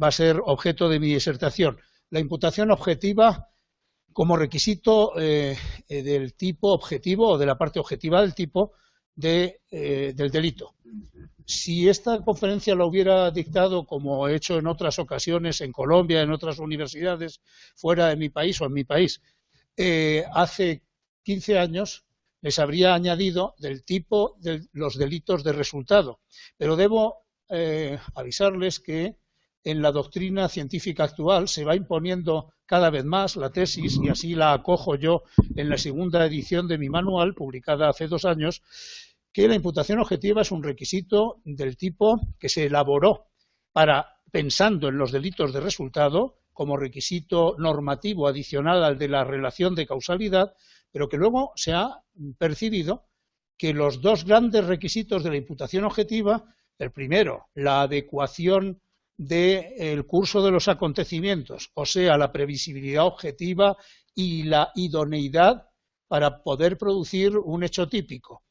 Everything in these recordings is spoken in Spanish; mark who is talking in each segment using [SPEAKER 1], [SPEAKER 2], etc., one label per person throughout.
[SPEAKER 1] va a ser objeto de mi disertación. La imputación objetiva como requisito del tipo objetivo o de la parte objetiva del tipo del delito. Si esta conferencia la hubiera dictado, como he hecho en otras ocasiones en Colombia, en otras universidades fuera de mi país o en mi país, hace 15 años, les habría añadido del tipo de los delitos de resultado. Pero debo avisarles que en la doctrina científica actual se va imponiendo cada vez más la tesis, y así la acojo yo en la segunda edición de mi manual, publicada hace 2 años, que la imputación objetiva es un requisito del tipo que se elaboró pensando en los delitos de resultado como requisito normativo adicional al de la relación de causalidad, pero que luego se ha percibido que los 2 grandes requisitos de la imputación objetiva, el primero, la adecuación del curso de los acontecimientos, o sea, la previsibilidad objetiva y la idoneidad para poder producir un hecho típico.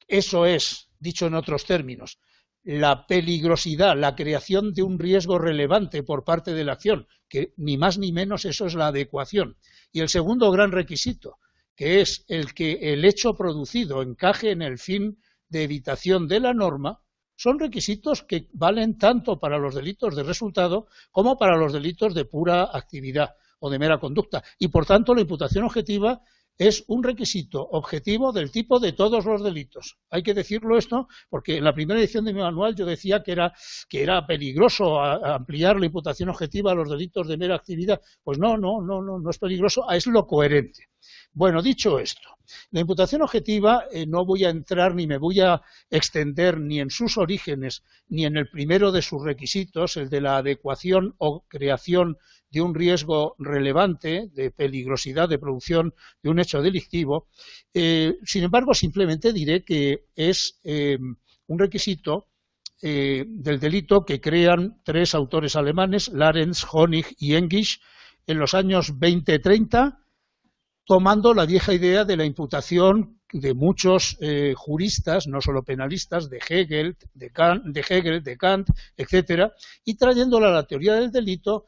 [SPEAKER 1] Eso es, dicho en otros términos, la peligrosidad, la creación de un riesgo relevante por parte de la acción, que ni más ni menos eso es la adecuación. Y el segundo gran requisito, que es el que el hecho producido encaje en el fin de evitación de la norma, son requisitos que valen tanto para los delitos de resultado como para los delitos de pura actividad o de mera conducta. Y, por tanto, la imputación objetiva es un requisito objetivo del tipo de todos los delitos. Hay que decirlo esto porque en la primera edición de mi manual yo decía que era peligroso ampliar la imputación objetiva a los delitos de mera actividad. Pues no es peligroso, es lo coherente. Bueno, dicho esto, la imputación objetiva no voy a entrar ni me voy a extender ni en sus orígenes ni en el primero de sus requisitos, el de la adecuación o creación de un riesgo relevante de peligrosidad de producción de un hecho delictivo. Sin embargo, simplemente diré que es un requisito del delito que crean 3 autores alemanes, Larens, Honig y Engisch, en los años 20-30, tomando la vieja idea de la imputación de muchos juristas, no solo penalistas, de Hegel, de Kant, etcétera, y trayéndola a la teoría del delito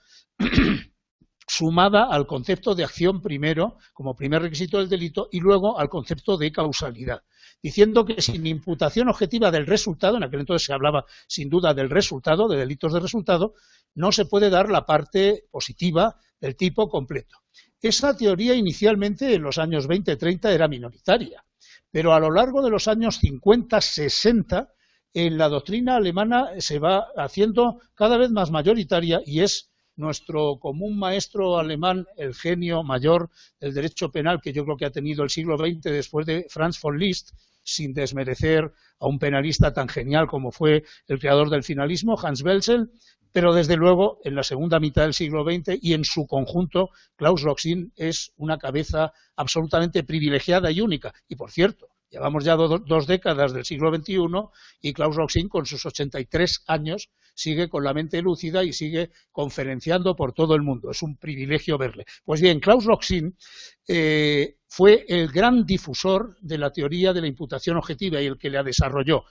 [SPEAKER 1] sumada al concepto de acción primero, como primer requisito del delito, y luego al concepto de causalidad, diciendo que sin imputación objetiva del resultado, en aquel entonces se hablaba sin duda del resultado, de delitos de resultado, no se puede dar la parte positiva del tipo completo. Esa teoría inicialmente en los años 20-30 era minoritaria, pero a lo largo de los años 50-60 en la doctrina alemana se va haciendo cada vez más mayoritaria y es nuestro común maestro alemán, el genio mayor del derecho penal que yo creo que ha tenido el siglo XX después de Franz von Liszt, sin desmerecer a un penalista tan genial como fue el creador del finalismo, Hans Welzel, pero desde luego en la segunda mitad del siglo XX y en su conjunto Klaus Roxin es una cabeza absolutamente privilegiada y única. Y por cierto, llevamos ya 2 décadas del siglo XXI y Klaus Roxin con sus 83 años sigue con la mente lúcida y sigue conferenciando por todo el mundo. Es un privilegio verle. Pues bien, Klaus Roxin fue el gran difusor de la teoría de la imputación objetiva y el que la desarrolló.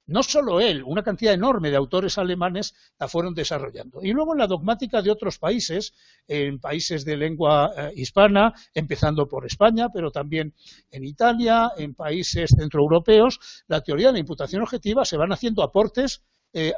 [SPEAKER 1] No solo él, una cantidad enorme de autores alemanes la fueron desarrollando. Y luego en la dogmática de otros países, en países de lengua hispana, empezando por España, pero también en Italia, en países centroeuropeos, la teoría de la imputación objetiva se van haciendo aportes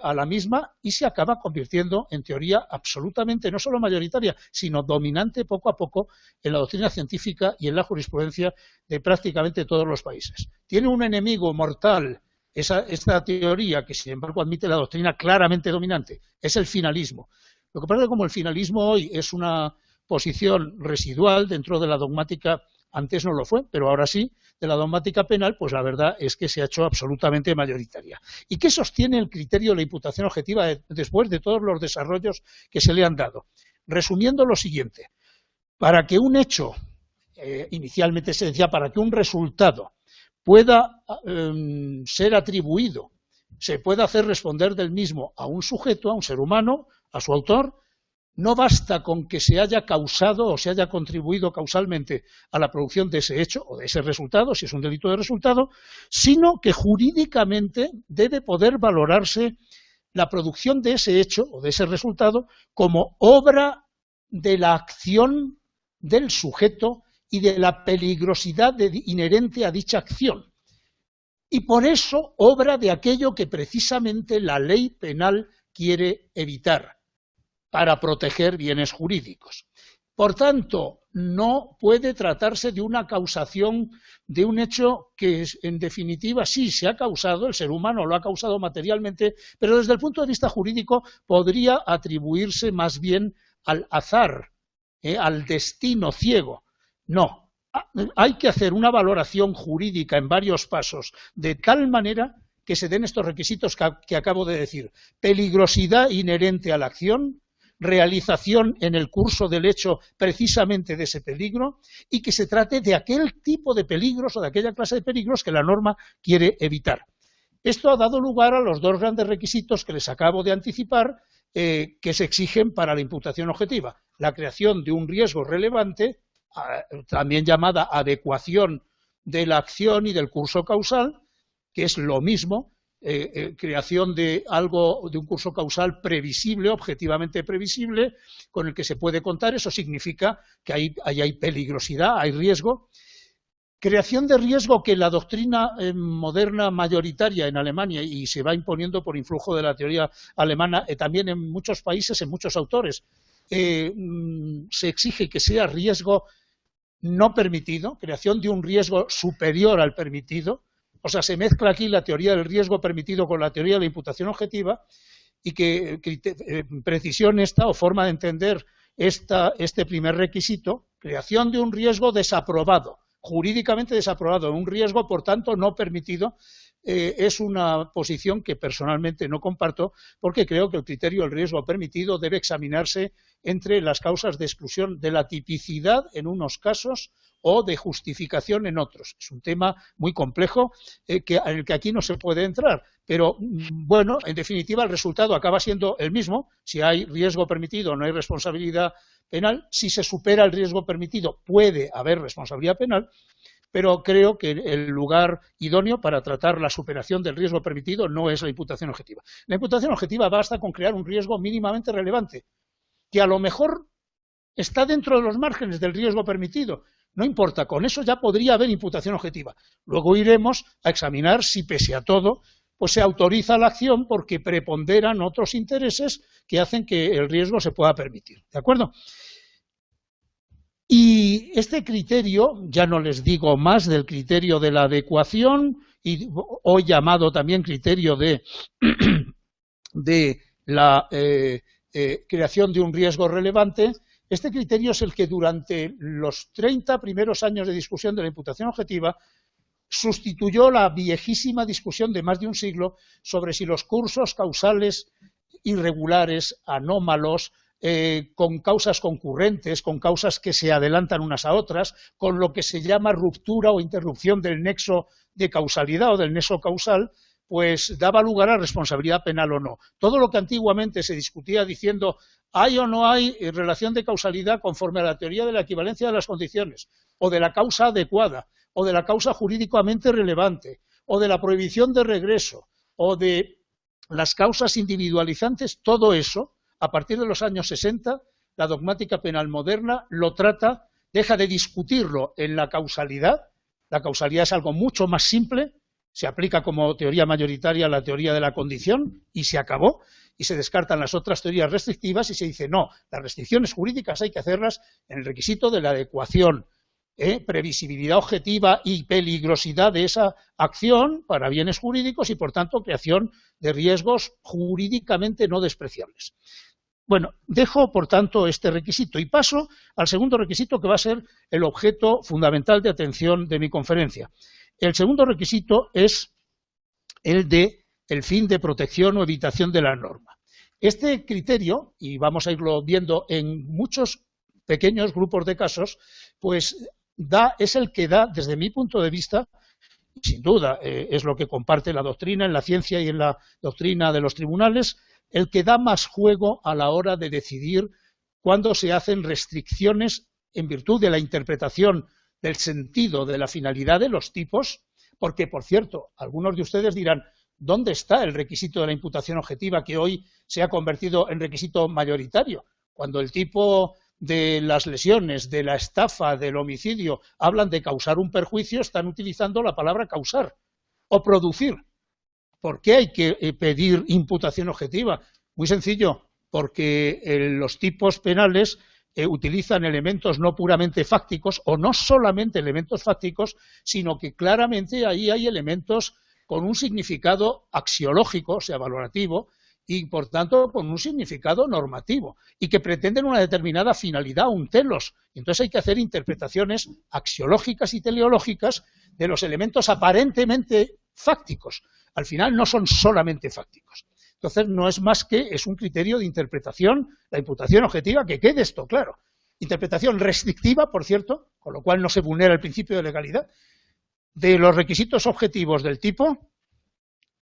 [SPEAKER 1] a la misma y se acaba convirtiendo en teoría absolutamente no solo mayoritaria, sino dominante poco a poco en la doctrina científica y en la jurisprudencia de prácticamente todos los países. Tiene un enemigo mortal esta teoría, que sin embargo admite la doctrina claramente dominante, es el finalismo. Lo que pasa es que como el finalismo hoy es una posición residual dentro de la dogmática, antes no lo fue, pero ahora sí, de la dogmática penal, pues la verdad es que se ha hecho absolutamente mayoritaria. ¿Y qué sostiene el criterio de la imputación objetiva después de todos los desarrollos que se le han dado? Resumiendo lo siguiente, para que un hecho, inicialmente se decía, para que un resultado pueda ser atribuido, se pueda hacer responder del mismo a un sujeto, a un ser humano, a su autor, no basta con que se haya causado o se haya contribuido causalmente a la producción de ese hecho o de ese resultado, si es un delito de resultado, sino que jurídicamente debe poder valorarse la producción de ese hecho o de ese resultado como obra de la acción del sujeto y de la peligrosidad inherente a dicha acción. Y por eso obra de aquello que precisamente la ley penal quiere evitar, para proteger bienes jurídicos. Por tanto, no puede tratarse de una causación de un hecho que, en definitiva, sí se ha causado, el ser humano lo ha causado materialmente, pero desde el punto de vista jurídico podría atribuirse más bien al azar, al destino ciego. No, hay que hacer una valoración jurídica en varios pasos, de tal manera que se den estos requisitos que acabo de decir: peligrosidad inherente a la acción, realización en el curso del hecho precisamente de ese peligro, y que se trate de aquel tipo de peligros o de aquella clase de peligros que la norma quiere evitar. Esto ha dado lugar a los dos grandes requisitos que les acabo de anticipar, que se exigen para la imputación objetiva: la creación de un riesgo relevante, también llamada adecuación de la acción y del curso causal, que es lo mismo, creación de algo, de un curso causal previsible, objetivamente previsible, con el que se puede contar. Eso significa que ahí hay peligrosidad, hay riesgo. Creación de riesgo que la doctrina moderna mayoritaria en Alemania, y se va imponiendo por influjo de la teoría alemana, también en muchos países, en muchos autores, se exige que sea riesgo no permitido, creación de un riesgo superior al permitido. O sea, se mezcla aquí la teoría del riesgo permitido con la teoría de la imputación objetiva, y que precisión esta, o forma de entender este primer requisito: creación de un riesgo desaprobado, jurídicamente desaprobado, un riesgo, por tanto, no permitido. Es una posición que personalmente no comparto, porque creo que el criterio del riesgo permitido debe examinarse entre las causas de exclusión de la tipicidad en unos casos o de justificación en otros. Es un tema muy complejo, en el que aquí no se puede entrar, pero bueno, en definitiva el resultado acaba siendo el mismo. Si hay riesgo permitido no hay responsabilidad penal. Si se supera el riesgo permitido puede haber responsabilidad penal, pero creo que el lugar idóneo para tratar la superación del riesgo permitido no es la imputación objetiva. La imputación objetiva basta con crear un riesgo mínimamente relevante, que a lo mejor está dentro de los márgenes del riesgo permitido. No importa, con eso ya podría haber imputación objetiva. Luego iremos a examinar si, pese a todo, pues se autoriza la acción porque preponderan otros intereses que hacen que el riesgo se pueda permitir. ¿De acuerdo? Y este criterio, ya no les digo más del criterio de la adecuación, y hoy llamado también criterio de la creación de un riesgo relevante, este criterio es el que durante los 30 primeros años de discusión de la imputación objetiva sustituyó la viejísima discusión de más de un siglo sobre si los cursos causales irregulares, anómalos, con causas concurrentes, con causas que se adelantan unas a otras, con lo que se llama ruptura o interrupción del nexo de causalidad o del nexo causal, pues daba lugar a responsabilidad penal o no. Todo lo que antiguamente se discutía diciendo hay o no hay relación de causalidad conforme a la teoría de la equivalencia de las condiciones, o de la causa adecuada, o de la causa jurídicamente relevante, o de la prohibición de regreso, o de las causas individualizantes, todo eso, a partir de los años 60, la dogmática penal moderna lo trata, deja de discutirlo en la causalidad. La causalidad es algo mucho más simple, se aplica como teoría mayoritaria a la teoría de la condición y se acabó, y se descartan las otras teorías restrictivas y se dice no, las restricciones jurídicas hay que hacerlas en el requisito de la adecuación, previsibilidad objetiva y peligrosidad de esa acción para bienes jurídicos y, por tanto, creación de riesgos jurídicamente no despreciables. Bueno, dejo, por tanto, este requisito y paso al segundo requisito, que va a ser el objeto fundamental de atención de mi conferencia. El segundo requisito es el de el fin de protección o evitación de la norma. Este criterio, y vamos a irlo viendo en muchos pequeños grupos de casos, pues es el que da, desde mi punto de vista, sin duda es lo que comparte la doctrina en la ciencia y en la doctrina de los tribunales, el que da más juego a la hora de decidir cuándo se hacen restricciones en virtud de la interpretación del sentido de la finalidad de los tipos, porque, por cierto, algunos de ustedes dirán, ¿Dónde está el requisito de la imputación objetiva que hoy se ha convertido en requisito mayoritario? Cuando el tipo de las lesiones, de la estafa, del homicidio, hablan de causar un perjuicio, están utilizando la palabra causar o producir. ¿Por qué hay que pedir imputación objetiva? Muy sencillo, porque los tipos penales utilizan elementos no puramente fácticos o no solamente elementos fácticos, sino que claramente ahí hay elementos con un significado axiológico, o sea, valorativo, y por tanto con un significado normativo, y que pretenden una determinada finalidad, un telos. Entonces hay que hacer interpretaciones axiológicas y teleológicas de los elementos aparentemente fácticos. Al final no son solamente fácticos. Entonces no es más que, es un criterio de interpretación, la imputación objetiva, que quede esto claro. Interpretación restrictiva, por cierto, con lo cual no se vulnera el principio de legalidad, de los requisitos objetivos del tipo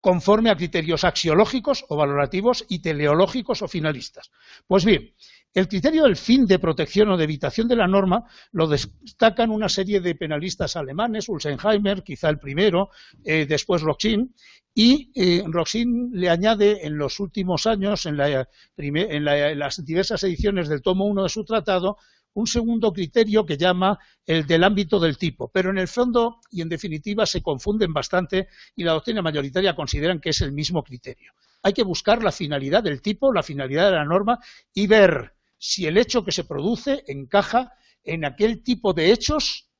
[SPEAKER 1] conforme a criterios axiológicos o valorativos y teleológicos o finalistas. Pues bien, el criterio del fin de protección o de evitación de la norma lo destacan una serie de penalistas alemanes, Ulsenheimer, quizá el primero, después Roxin, y Roxin le añade en los últimos años, en las diversas ediciones del tomo 1 de su tratado, un segundo criterio que llama el del ámbito del tipo, pero en el fondo y en definitiva se confunden bastante y la doctrina mayoritaria consideran que es el mismo criterio. Hay que buscar la finalidad del tipo, la finalidad de la norma y ver si el hecho que se produce encaja en aquel tipo de hechos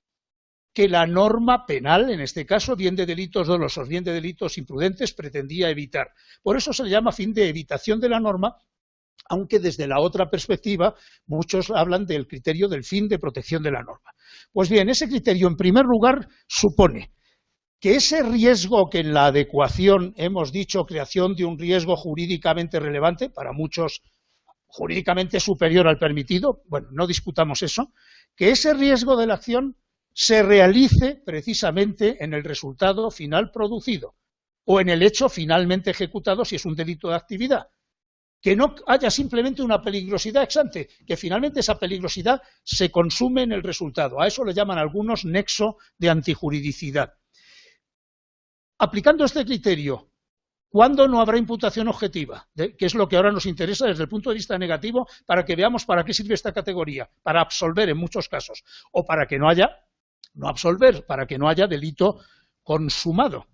[SPEAKER 1] que la norma penal, en este caso, bien de delitos dolosos, bien de delitos imprudentes, pretendía evitar. Por eso se le llama fin de evitación de la norma, aunque desde la otra perspectiva muchos hablan del criterio del fin de protección de la norma. Pues bien, ese criterio, en primer lugar, supone que ese riesgo que en la adecuación hemos dicho creación de un riesgo jurídicamente relevante, para muchos jurídicamente superior al permitido, bueno, no discutamos eso, que ese riesgo de la acción se realice precisamente en el resultado final producido o en el hecho finalmente ejecutado si es un delito de actividad. Que no haya simplemente una peligrosidad ex ante, que finalmente esa peligrosidad se consume en el resultado. A eso le llaman algunos nexo de antijuridicidad. Aplicando este criterio, ¿cuándo no habrá imputación objetiva? Que es lo que ahora nos interesa desde el punto de vista negativo, para que veamos para qué sirve esta categoría, para absolver en muchos casos, o para que no haya, no absolver, para que no haya delito consumado.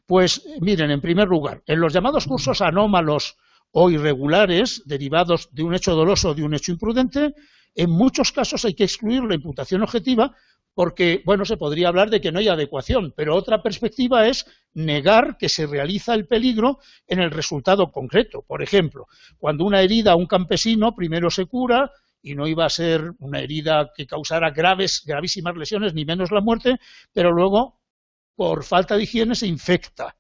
[SPEAKER 1] Pues miren, en primer lugar, en los llamados cursos anómalos o irregulares, derivados de un hecho doloso o de un hecho imprudente, en muchos casos hay que excluir la imputación objetiva porque, bueno, se podría hablar de que no hay adecuación, pero otra perspectiva es negar que se realiza el peligro en el resultado concreto. Por ejemplo, cuando una herida a un campesino primero se cura y no iba a ser una herida que causara gravísimas lesiones, ni menos la muerte, pero luego, por falta de higiene, se infecta.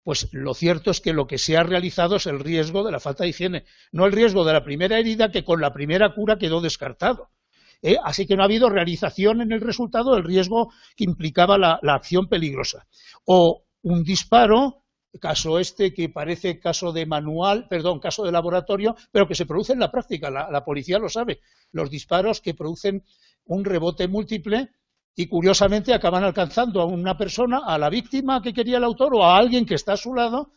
[SPEAKER 1] Pues lo cierto es que lo que se ha realizado es el riesgo de la falta de higiene, no el riesgo de la primera herida que con la primera cura quedó descartado. Así que no ha habido realización en el resultado del riesgo que implicaba la acción peligrosa. O un disparo, caso este que parece caso de caso de laboratorio, pero que se produce en la práctica, la policía lo sabe, los disparos que producen un rebote múltiple y curiosamente acaban alcanzando a una persona, a la víctima que quería el autor o a alguien que está a su lado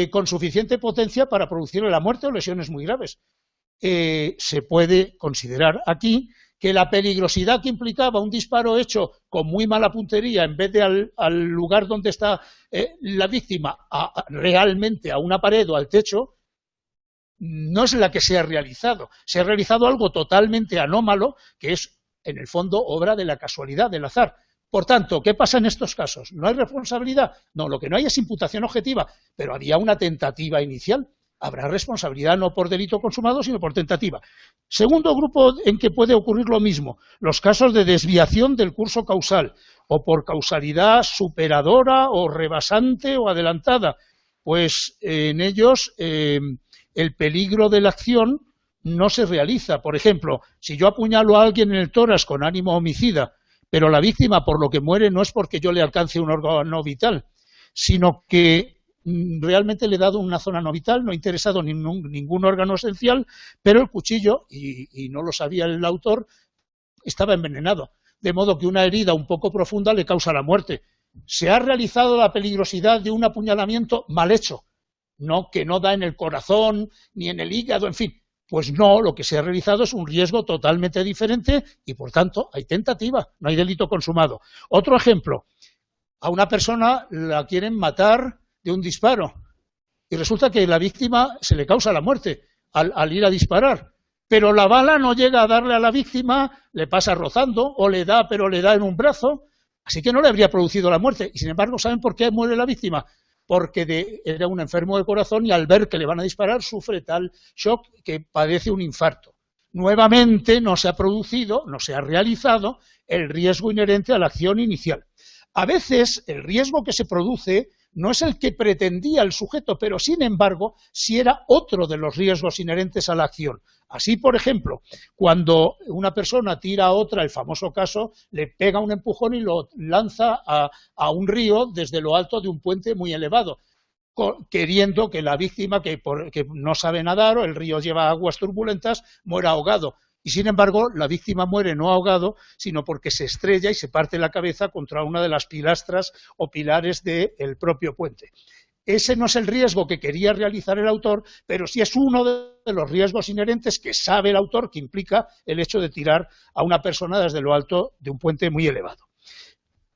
[SPEAKER 1] con suficiente potencia para producirle la muerte o lesiones muy graves. Se puede considerar aquí que la peligrosidad que implicaba un disparo hecho con muy mala puntería en vez de al lugar donde está la víctima, realmente a una pared o al techo, no es la que se ha realizado. Se ha realizado algo totalmente anómalo, que es en el fondo obra de la casualidad, del azar. Por tanto, ¿qué pasa en estos casos? ¿No hay responsabilidad? No, lo que no hay es imputación objetiva, pero había una tentativa inicial. Habrá responsabilidad no por delito consumado, sino por tentativa. Segundo grupo en que puede ocurrir lo mismo, los casos de desviación del curso causal, o por causalidad superadora o rebasante o adelantada. Pues en ellos el peligro de la acción no se realiza. Por ejemplo, si yo apuñalo a alguien en el tórax con ánimo homicida, pero la víctima por lo que muere no es porque yo le alcance un órgano vital, sino que realmente le he dado una zona no vital, no he interesado ningún órgano esencial, pero el cuchillo, y no lo sabía el autor, estaba envenenado. De modo que una herida un poco profunda le causa la muerte. ¿Se ha realizado la peligrosidad de un apuñalamiento mal hecho? No, que no da en el corazón, ni en el hígado, en fin. Pues no, lo que se ha realizado es un riesgo totalmente diferente y, por tanto, hay tentativa, no hay delito consumado. Otro ejemplo, a una persona la quieren matar de un disparo y resulta que la víctima se le causa la muerte al ir a disparar, pero la bala no llega a darle a la víctima, le pasa rozando o le da, pero le da en un brazo, así que no le habría producido la muerte. Y sin embargo, ¿saben por qué muere la víctima? Porque era un enfermo de corazón y al ver que le van a disparar sufre tal shock que padece un infarto. Nuevamente no se ha producido, no se ha realizado el riesgo inherente a la acción inicial. A veces el riesgo que se produce no es el que pretendía el sujeto, pero sin embargo sí era otro de los riesgos inherentes a la acción. Así, por ejemplo, cuando una persona tira a otra, el famoso caso, le pega un empujón y lo lanza a un río desde lo alto de un puente muy elevado, queriendo que la víctima, que no sabe nadar o el río lleva aguas turbulentas, muera ahogado. Y sin embargo, la víctima muere no ahogado, sino porque se estrella y se parte la cabeza contra una de las pilastras o pilares del propio puente. Ese no es el riesgo que quería realizar el autor, pero sí es uno de los riesgos inherentes que sabe el autor que implica el hecho de tirar a una persona desde lo alto de un puente muy elevado.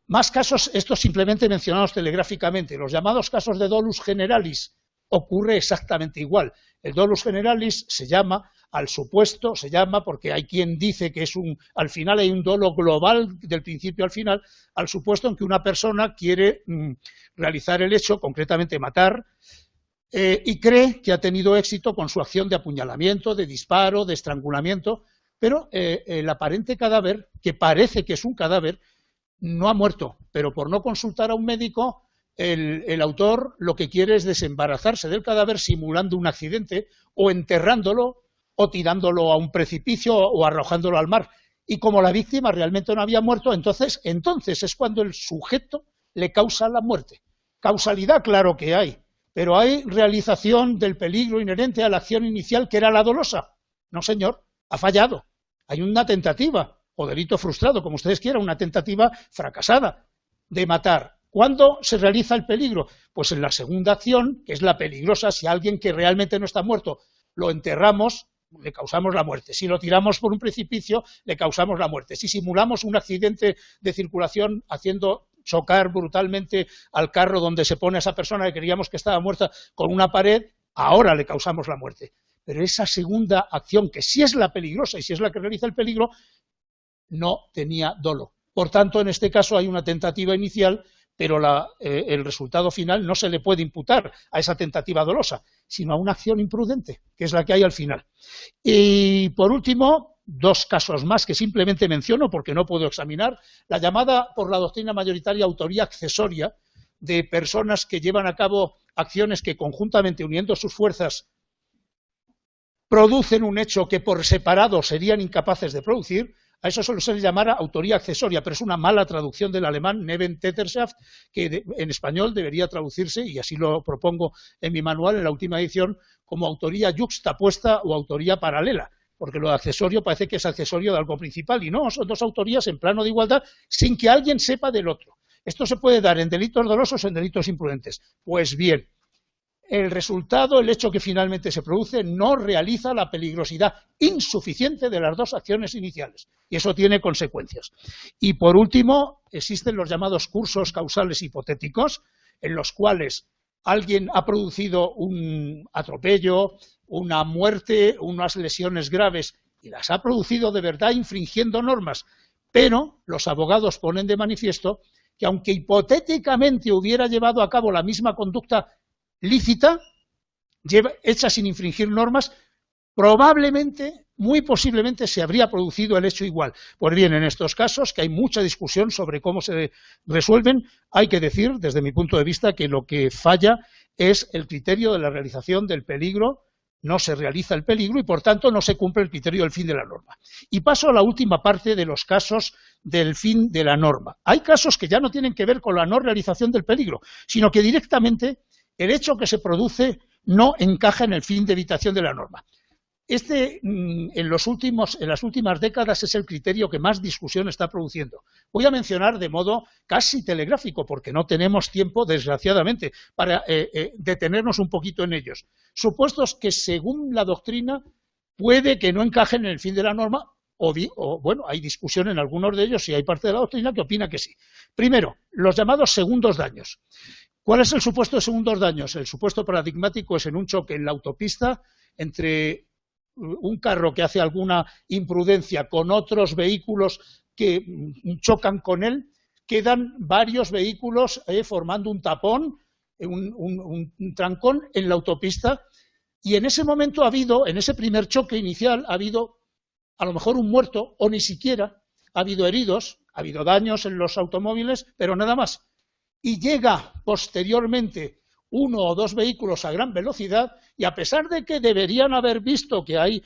[SPEAKER 1] Más casos, estos simplemente mencionados telegráficamente, los llamados casos de dolus generalis, ocurre exactamente igual. El dolus generalis se llama al supuesto, se llama porque hay quien dice que al final hay un dolo global del principio al final, al supuesto en que una persona quiere realizar el hecho, concretamente matar, y cree que ha tenido éxito con su acción de apuñalamiento, de disparo, de estrangulamiento, pero el aparente cadáver, que parece que es un cadáver, no ha muerto, pero por no consultar a un médico, el autor lo que quiere es desembarazarse del cadáver simulando un accidente o enterrándolo o tirándolo a un precipicio o arrojándolo al mar. Y como la víctima realmente no había muerto, entonces es cuando el sujeto le causa la muerte. Causalidad, claro que hay, pero hay realización del peligro inherente a la acción inicial que era la dolosa. No, señor, ha fallado. Hay una tentativa o delito frustrado, como ustedes quieran, una tentativa fracasada de matar. ¿Cuándo se realiza el peligro? Pues en la segunda acción, que es la peligrosa, si alguien que realmente no está muerto lo enterramos, le causamos la muerte. Si lo tiramos por un precipicio, le causamos la muerte. Si simulamos un accidente de circulación haciendo chocar brutalmente al carro donde se pone a esa persona que creíamos que estaba muerta con una pared, ahora le causamos la muerte. Pero esa segunda acción, que sí es la peligrosa y sí es la que realiza el peligro, no tenía dolo. Por tanto, en este caso hay una tentativa inicial, pero el resultado final no se le puede imputar a esa tentativa dolosa, sino a una acción imprudente, que es la que hay al final. Y por último, dos casos más que simplemente menciono porque no puedo examinar, la llamada por la doctrina mayoritaria autoría accesoria de personas que llevan a cabo acciones que conjuntamente uniendo sus fuerzas producen un hecho que por separado serían incapaces de producir. A eso solo se le llamará autoría accesoria, pero es una mala traducción del alemán Nebentäterschaft, que en español debería traducirse, y así lo propongo en mi manual, en la última edición, como autoría yuxtapuesta o autoría paralela, porque lo de accesorio parece que es accesorio de algo principal, y no, son dos autorías en plano de igualdad, sin que alguien sepa del otro. Esto se puede dar en delitos dolosos o en delitos imprudentes. Pues bien, el resultado, el hecho que finalmente se produce, no realiza la peligrosidad insuficiente de las dos acciones iniciales. Y eso tiene consecuencias. Y por último, existen los llamados cursos causales hipotéticos, en los cuales alguien ha producido un atropello, una muerte, unas lesiones graves, y las ha producido de verdad infringiendo normas. Pero los abogados ponen de manifiesto que aunque hipotéticamente hubiera llevado a cabo la misma conducta lícita, hecha sin infringir normas, probablemente, muy posiblemente, se habría producido el hecho igual. Pues bien, en estos casos, que hay mucha discusión sobre cómo se resuelven, hay que decir, desde mi punto de vista, que lo que falla es el criterio de la realización del peligro. No se realiza el peligro y, por tanto, no se cumple el criterio del fin de la norma. Y paso a la última parte de los casos del fin de la norma. Hay casos que ya no tienen que ver con la no realización del peligro, sino que directamente el hecho que se produce no encaja en el fin de evitación de la norma. en las últimas décadas es el criterio que más discusión está produciendo. Voy a mencionar de modo casi telegráfico, porque no tenemos tiempo, desgraciadamente, para detenernos un poquito en ellos. Supuestos que, según la doctrina, puede que no encajen en el fin de la norma, bueno, hay discusión en algunos de ellos y hay parte de la doctrina que opina que sí. Primero, los llamados segundos daños. ¿Cuál es el supuesto de segundos daños? El supuesto paradigmático es en un choque en la autopista entre un carro que hace alguna imprudencia con otros vehículos que chocan con él, quedan varios vehículos formando un tapón, un trancón en la autopista, y en ese momento en ese primer choque inicial, ha habido a lo mejor un muerto, o ni siquiera, ha habido heridos, ha habido daños en los automóviles, pero nada más. Y llega posteriormente uno o dos vehículos a gran velocidad y, a pesar de que deberían haber visto que hay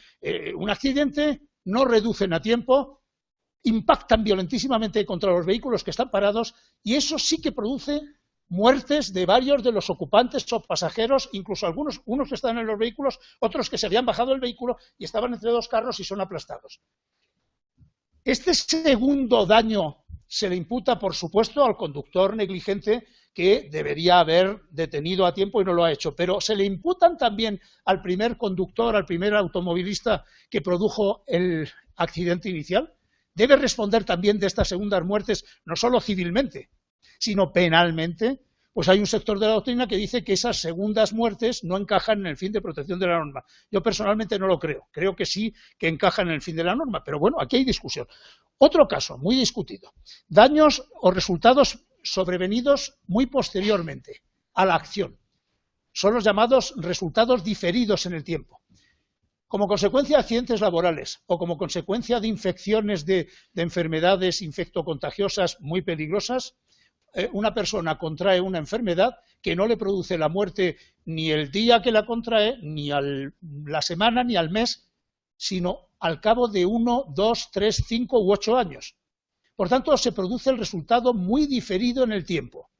[SPEAKER 1] un accidente, no reducen a tiempo, impactan violentísimamente contra los vehículos que están parados, y eso sí que produce muertes de varios de los ocupantes o pasajeros, incluso unos que están en los vehículos, otros que se habían bajado del vehículo y estaban entre dos carros y son aplastados. Este segundo daño se le imputa, por supuesto, al conductor negligente, que debería haber detenido a tiempo y no lo ha hecho, pero se le imputan también al primer conductor, al primer automovilista que produjo el accidente inicial. Debe responder también de estas segundas muertes, no solo civilmente, sino penalmente. Pues hay un sector de la doctrina que dice que esas segundas muertes no encajan en el fin de protección de la norma. Yo personalmente no lo creo. Creo que sí que encajan en el fin de la norma, pero bueno, aquí hay discusión. Otro caso muy discutido: daños o resultados sobrevenidos muy posteriormente a la acción. Son los llamados resultados diferidos en el tiempo. Como consecuencia de accidentes laborales o como consecuencia de infecciones de enfermedades infectocontagiosas muy peligrosas, una persona contrae una enfermedad que no le produce la muerte ni el día que la contrae, ni la semana, ni al mes, sino al cabo de 1, 2, 3, 5 u 8 años. Por tanto, se produce el resultado muy diferido en el tiempo.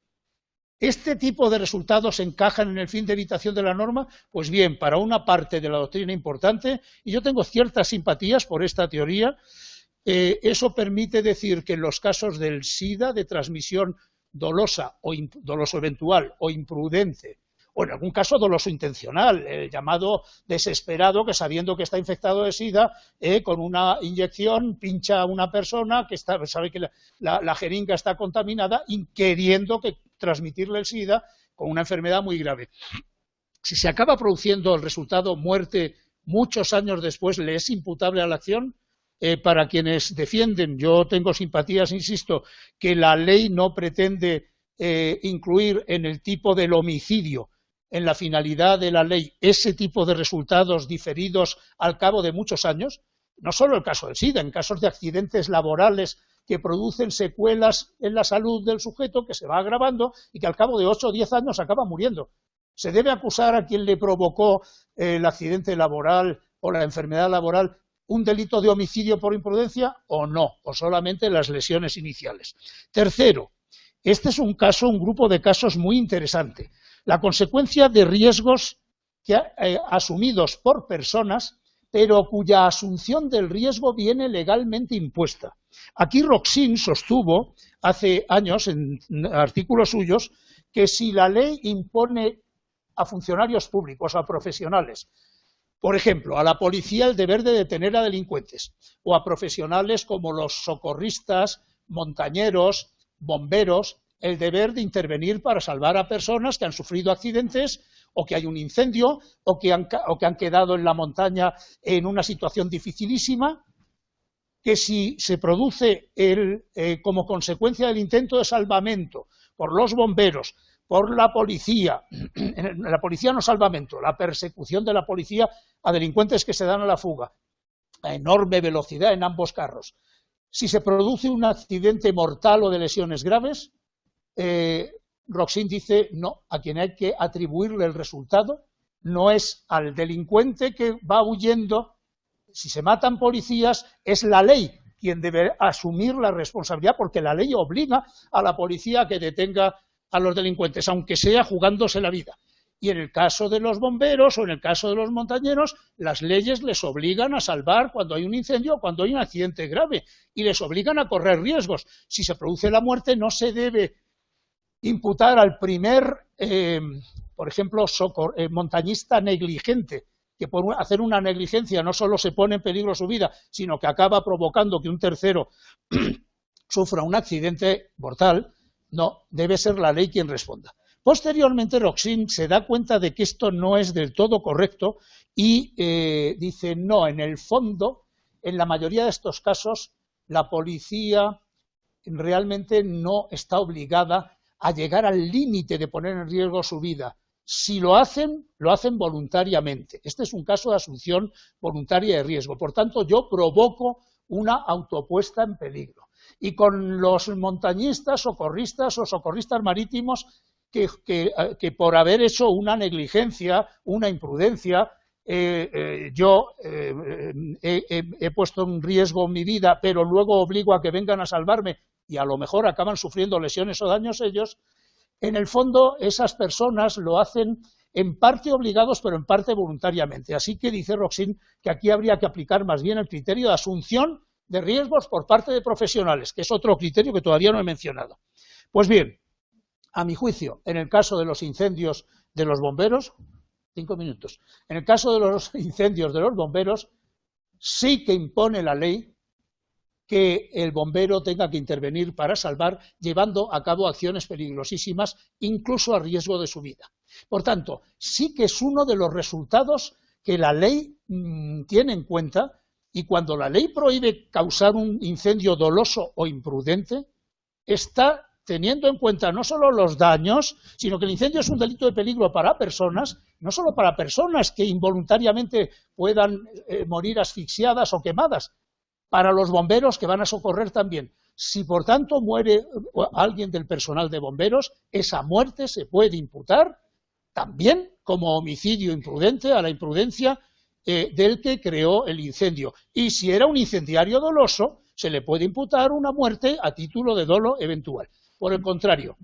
[SPEAKER 1] ¿Este tipo de resultados encajan en el fin de evitación de la norma? Pues bien, para una parte de la doctrina importante, y yo tengo ciertas simpatías por esta teoría, eso permite decir que en los casos del SIDA, de transmisión dolosa o doloso eventual o imprudente, o en algún caso doloso intencional, el llamado desesperado que, sabiendo que está infectado de SIDA, con una inyección pincha a una persona que sabe que la jeringa está contaminada y queriendo transmitirle el SIDA con una enfermedad muy grave. Si se acaba produciendo el resultado muerte muchos años después, ¿le es imputable a la acción? Para quienes defienden, yo tengo simpatías, insisto, que la ley no pretende incluir en el tipo del homicidio, en la finalidad de la ley, ese tipo de resultados diferidos al cabo de muchos años. No solo el caso del SIDA, en casos de accidentes laborales que producen secuelas en la salud del sujeto, que se va agravando y que al cabo de 8 o 10 años acaba muriendo. ¿Se debe acusar a quien le provocó el accidente laboral o la enfermedad laboral un delito de homicidio por imprudencia o no? O solamente las lesiones iniciales. Tercero, este es un grupo de casos muy interesante. La consecuencia de riesgos asumidos por personas, pero cuya asunción del riesgo viene legalmente impuesta. Aquí Roxin sostuvo hace años, en artículos suyos, que si la ley impone a funcionarios públicos, a profesionales, por ejemplo, a la policía el deber de detener a delincuentes, o a profesionales como los socorristas, montañeros, bomberos, el deber de intervenir para salvar a personas que han sufrido accidentes, o que hay un incendio, o que han quedado en la montaña en una situación dificilísima, que si se produce como consecuencia del intento de salvamento por los bomberos, por la policía no salvamento, la persecución de la policía a delincuentes que se dan a la fuga, a enorme velocidad en ambos carros. Si se produce un accidente mortal o de lesiones graves, Roxin dice no, a quien hay que atribuirle el resultado no es al delincuente que va huyendo. Si se matan policías, es la ley quien debe asumir la responsabilidad, porque la ley obliga a la policía a que detenga a los delincuentes, aunque sea jugándose la vida. Y en el caso de los bomberos o en el caso de los montañeros, las leyes les obligan a salvar cuando hay un incendio o cuando hay un accidente grave y les obligan a correr riesgos. Si se produce la muerte, no se debe imputar al primer, por ejemplo, montañista negligente, que por hacer una negligencia no solo se pone en peligro su vida, sino que acaba provocando que un tercero sufra un accidente mortal. No, debe ser la ley quien responda. Posteriormente, Roxin se da cuenta de que esto no es del todo correcto y dice, no, en el fondo, en la mayoría de estos casos, la policía realmente no está obligada a llegar al límite de poner en riesgo su vida. Si lo hacen voluntariamente. Este es un caso de asunción voluntaria de riesgo. Por tanto, yo provoco una autopuesta en peligro. Y con los montañistas, socorristas o socorristas marítimos que por haber hecho una negligencia, una imprudencia, yo he puesto en riesgo mi vida, pero luego obligo a que vengan a salvarme y a lo mejor acaban sufriendo lesiones o daños ellos, en el fondo esas personas lo hacen en parte obligados, pero en parte voluntariamente. Así que dice Roxin que aquí habría que aplicar más bien el criterio de asunción de riesgos por parte de profesionales, que es otro criterio que todavía no he mencionado. Pues bien, a mi juicio, en el caso de los incendios de los bomberos, 5 minutos, en el caso de los incendios de los bomberos, sí que impone la ley que el bombero tenga que intervenir para salvar, llevando a cabo acciones peligrosísimas, incluso a riesgo de su vida. Por tanto, sí que es uno de los resultados que la ley tiene en cuenta, y cuando la ley prohíbe causar un incendio doloso o imprudente, está teniendo en cuenta no solo los daños, sino que el incendio es un delito de peligro para personas, no solo para personas que involuntariamente puedan morir asfixiadas o quemadas, para los bomberos que van a socorrer también. Si por tanto muere alguien del personal de bomberos, esa muerte se puede imputar también como homicidio imprudente a la imprudencia del que creó el incendio. Y si era un incendiario doloso, se le puede imputar una muerte a título de dolo eventual. Por el contrario,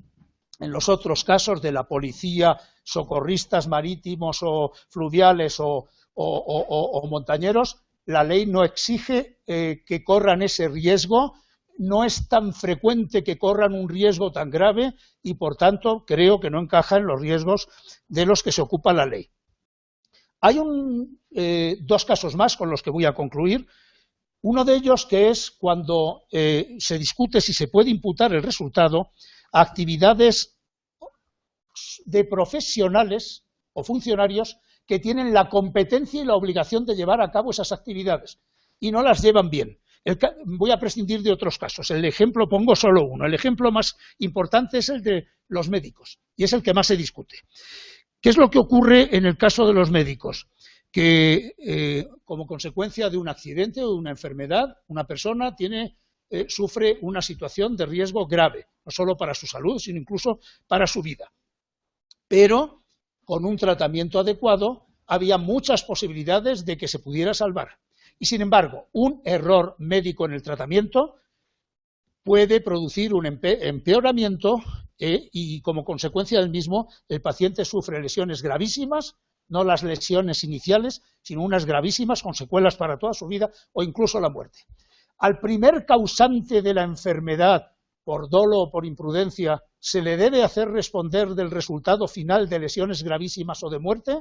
[SPEAKER 1] en los otros casos de la policía, socorristas marítimos o fluviales o montañeros, la ley no exige que corran ese riesgo, no es tan frecuente que corran un riesgo tan grave y, por tanto, creo que no encaja en los riesgos de los que se ocupa la ley. Hay dos casos más con los que voy a concluir. Uno de ellos que es cuando se discute si se puede imputar el resultado a actividades de profesionales o funcionarios que tienen la competencia y la obligación de llevar a cabo esas actividades y no las llevan bien. Voy a prescindir de otros casos. El ejemplo, pongo solo uno. El ejemplo más importante es el de los médicos y es el que más se discute. ¿Qué es lo que ocurre en el caso de los médicos? Que como consecuencia de un accidente o de una enfermedad, una persona sufre una situación de riesgo grave, no solo para su salud, sino incluso para su vida. Pero con un tratamiento adecuado había muchas posibilidades de que se pudiera salvar. Y sin embargo, un error médico en el tratamiento puede producir un empeoramiento y como consecuencia del mismo el paciente sufre lesiones gravísimas, no las lesiones iniciales, sino unas gravísimas con secuelas para toda su vida o incluso la muerte. Al primer causante de la enfermedad, por dolo o por imprudencia, ¿se le debe hacer responder del resultado final de lesiones gravísimas o de muerte?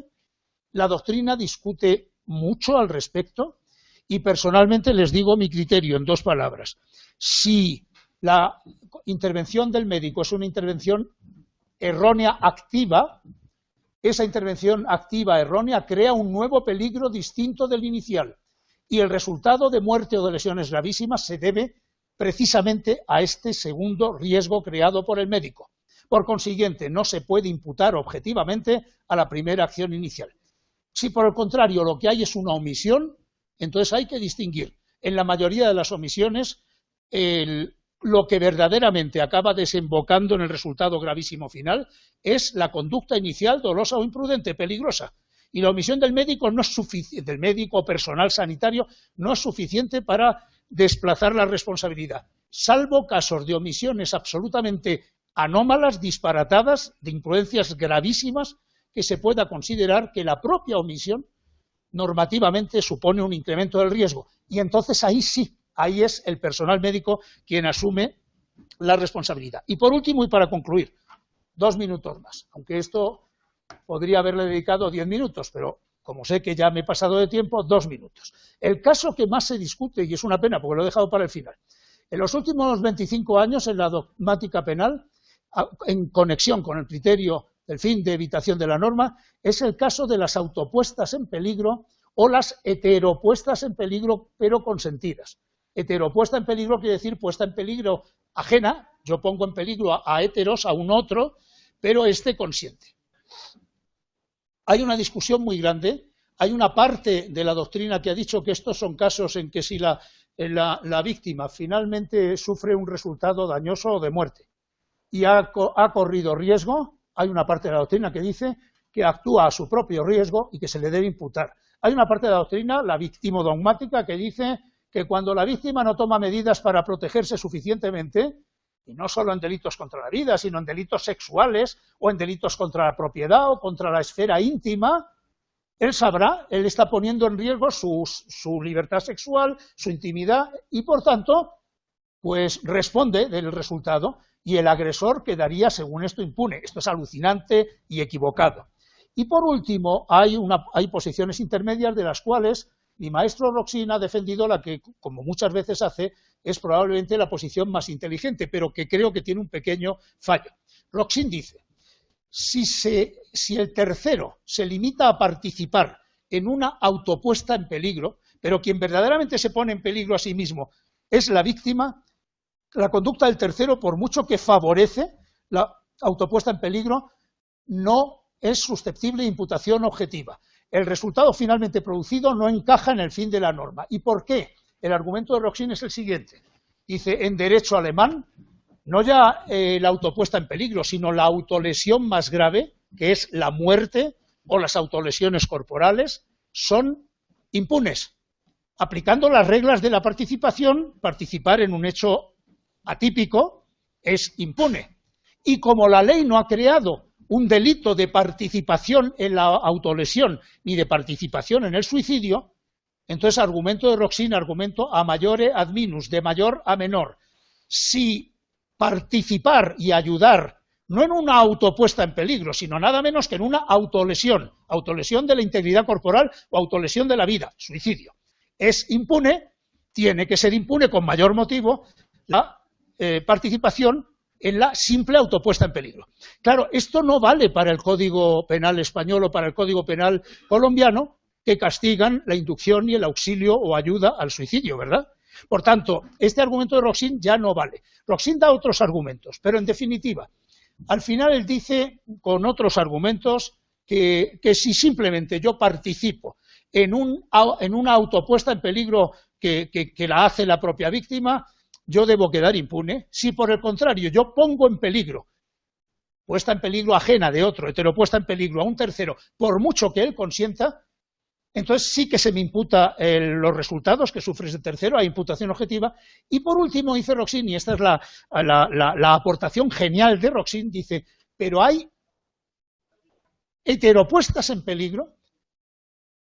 [SPEAKER 1] La doctrina discute mucho al respecto y personalmente les digo mi criterio en 2 palabras. Si la intervención del médico es una intervención errónea activa, esa intervención activa errónea crea un nuevo peligro distinto del inicial y el resultado de muerte o de lesiones gravísimas se debe precisamente a este segundo riesgo creado por el médico. Por consiguiente, no se puede imputar objetivamente a la primera acción inicial. Si por el contrario lo que hay es una omisión, entonces hay que distinguir. En la mayoría de las omisiones, lo que verdaderamente acaba desembocando en el resultado gravísimo final es la conducta inicial dolosa o imprudente, peligrosa. Y la omisión del médico no es suficiente, del médico o personal sanitario no es suficiente para desplazar la responsabilidad, salvo casos de omisiones absolutamente anómalas, disparatadas, de imprudencias gravísimas, que se pueda considerar que la propia omisión normativamente supone un incremento del riesgo. Y entonces ahí sí, ahí es el personal médico quien asume la responsabilidad. Y por último, y para concluir, 2 minutos más, aunque esto podría haberle dedicado 10 minutos, pero como sé que ya me he pasado de tiempo, 2 minutos. El caso que más se discute, y es una pena porque lo he dejado para el final, en los últimos 25 años en la dogmática penal, en conexión con el criterio del fin de evitación de la norma, es el caso de las autopuestas en peligro o las heteropuestas en peligro, pero consentidas. Heteropuesta en peligro quiere decir puesta en peligro ajena, yo pongo en peligro a heteros, a un otro, pero este consiente. Hay una discusión muy grande, hay una parte de la doctrina que ha dicho que estos son casos en que si la víctima finalmente sufre un resultado dañoso o de muerte y ha corrido riesgo, hay una parte de la doctrina que dice que actúa a su propio riesgo y que se le debe imputar. Hay una parte de la doctrina, la victimodogmática, que dice que cuando la víctima no toma medidas para protegerse suficientemente, y no solo en delitos contra la vida, sino en delitos sexuales o en delitos contra la propiedad o contra la esfera íntima, él sabrá, él está poniendo en riesgo su libertad sexual, su intimidad y, por tanto, pues responde del resultado y el agresor quedaría, según esto, impune. Esto es alucinante y equivocado. Y, por último, hay posiciones intermedias de las cuales mi maestro Roxin ha defendido la que, como muchas veces hace, es probablemente la posición más inteligente, pero que creo que tiene un pequeño fallo. Roxin dice, si el tercero se limita a participar en una autopuesta en peligro, pero quien verdaderamente se pone en peligro a sí mismo es la víctima, la conducta del tercero, por mucho que favorece la autopuesta en peligro, no es susceptible de imputación objetiva. El resultado finalmente producido no encaja en el fin de la norma. ¿Y por qué? El argumento de Roxin es el siguiente. Dice, en derecho alemán, no ya la autopuesta en peligro, sino la autolesión más grave, que es la muerte o las autolesiones corporales, son impunes. Aplicando las reglas de la participación, participar en un hecho atípico es impune. Y como la ley no ha creado un delito de participación en la autolesión ni de participación en el suicidio, entonces argumento de Roxin, argumento a maiore ad minus, de mayor a menor. Si participar y ayudar, no en una autopuesta en peligro, sino nada menos que en una autolesión de la integridad corporal o autolesión de la vida, suicidio, es impune, tiene que ser impune con mayor motivo la participación en la simple autopuesta en peligro. Claro, esto no vale para el Código Penal español o para el Código Penal colombiano, que castigan la inducción y el auxilio o ayuda al suicidio, ¿verdad? Por tanto, este argumento de Roxin ya no vale. Roxin da otros argumentos, pero en definitiva, al final él dice con otros argumentos que si simplemente yo participo en una autopuesta en peligro que la hace la propia víctima, yo debo quedar impune. Si por el contrario yo pongo en peligro, puesta en peligro ajena de otro, heteropuesta en peligro a un tercero, por mucho que él consienta, entonces sí que se me imputa los resultados que sufre ese tercero, hay imputación objetiva. Y por último dice Roxin, y esta es la aportación genial de Roxin, dice, pero hay heteropuestas en peligro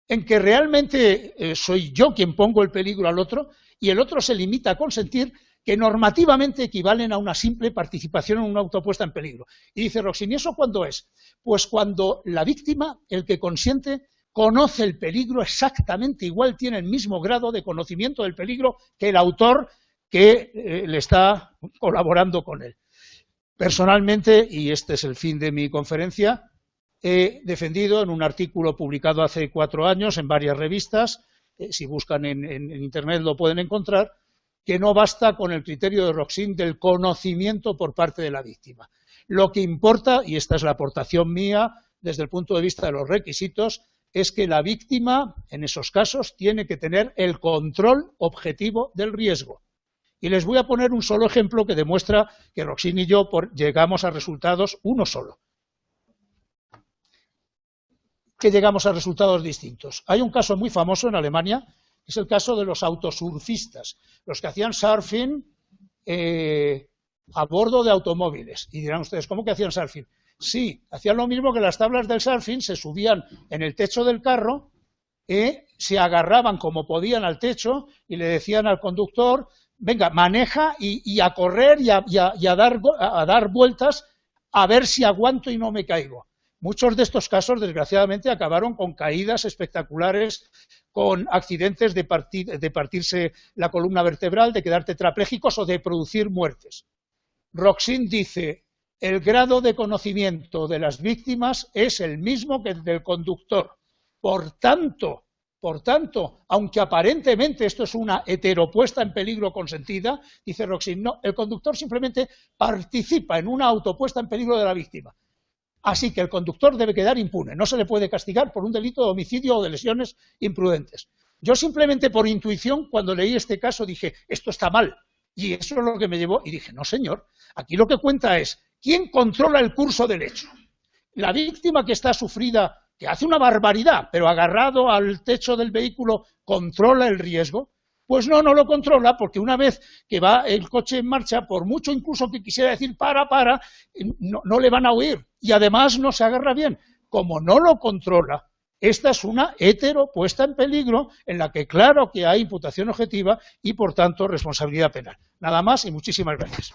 [SPEAKER 1] en que realmente soy yo quien pongo el peligro al otro y el otro se limita a consentir, que normativamente equivalen a una simple participación en una autopuesta en peligro. Y dice Roxin, ¿y eso cuándo es? Pues cuando la víctima, el que consiente, conoce el peligro exactamente igual, tiene el mismo grado de conocimiento del peligro que el autor que le está colaborando con él. Personalmente, y este es el fin de mi conferencia, he defendido en un artículo publicado hace 4 años en varias revistas, si buscan en internet lo pueden encontrar, que no basta con el criterio de Roxin del conocimiento por parte de la víctima. Lo que importa, y esta es la aportación mía desde el punto de vista de los requisitos, es que la víctima, en esos casos, tiene que tener el control objetivo del riesgo. Y les voy a poner un solo ejemplo que demuestra que Roxin y yo llegamos a resultados uno solo. Que llegamos a resultados distintos. Hay un caso muy famoso en Alemania, es el caso de los autosurfistas, los que hacían surfing a bordo de automóviles. Y dirán ustedes, ¿cómo que hacían surfing? Sí, hacían lo mismo que las tablas del surfing, se subían en el techo del carro, se agarraban como podían al techo y le decían al conductor, venga, maneja y a correr y a dar vueltas a ver si aguanto y no me caigo. Muchos de estos casos, desgraciadamente, acabaron con caídas espectaculares, con accidentes de partirse la columna vertebral, de quedar tetrapléjicos o de producir muertes. Roxin dice, el grado de conocimiento de las víctimas es el mismo que el del conductor. Por tanto, aunque aparentemente esto es una heteropuesta en peligro consentida, dice Roxin, no, el conductor simplemente participa en una autopuesta en peligro de la víctima. Así que el conductor debe quedar impune, no se le puede castigar por un delito de homicidio o de lesiones imprudentes. Yo simplemente por intuición, cuando leí este caso, dije, esto está mal. Y eso es lo que me llevó, y dije, no señor, aquí lo que cuenta es, ¿quién controla el curso del hecho? La víctima que está sufrida, que hace una barbaridad, pero agarrado al techo del vehículo, ¿controla el riesgo? Pues no lo controla, porque una vez que va el coche en marcha, por mucho incluso que quisiera decir para, no le van a oír. Y además no se agarra bien. Como no lo controla, esta es una heteropuesta en peligro en la que claro que hay imputación objetiva y por tanto responsabilidad penal. Nada más y muchísimas gracias.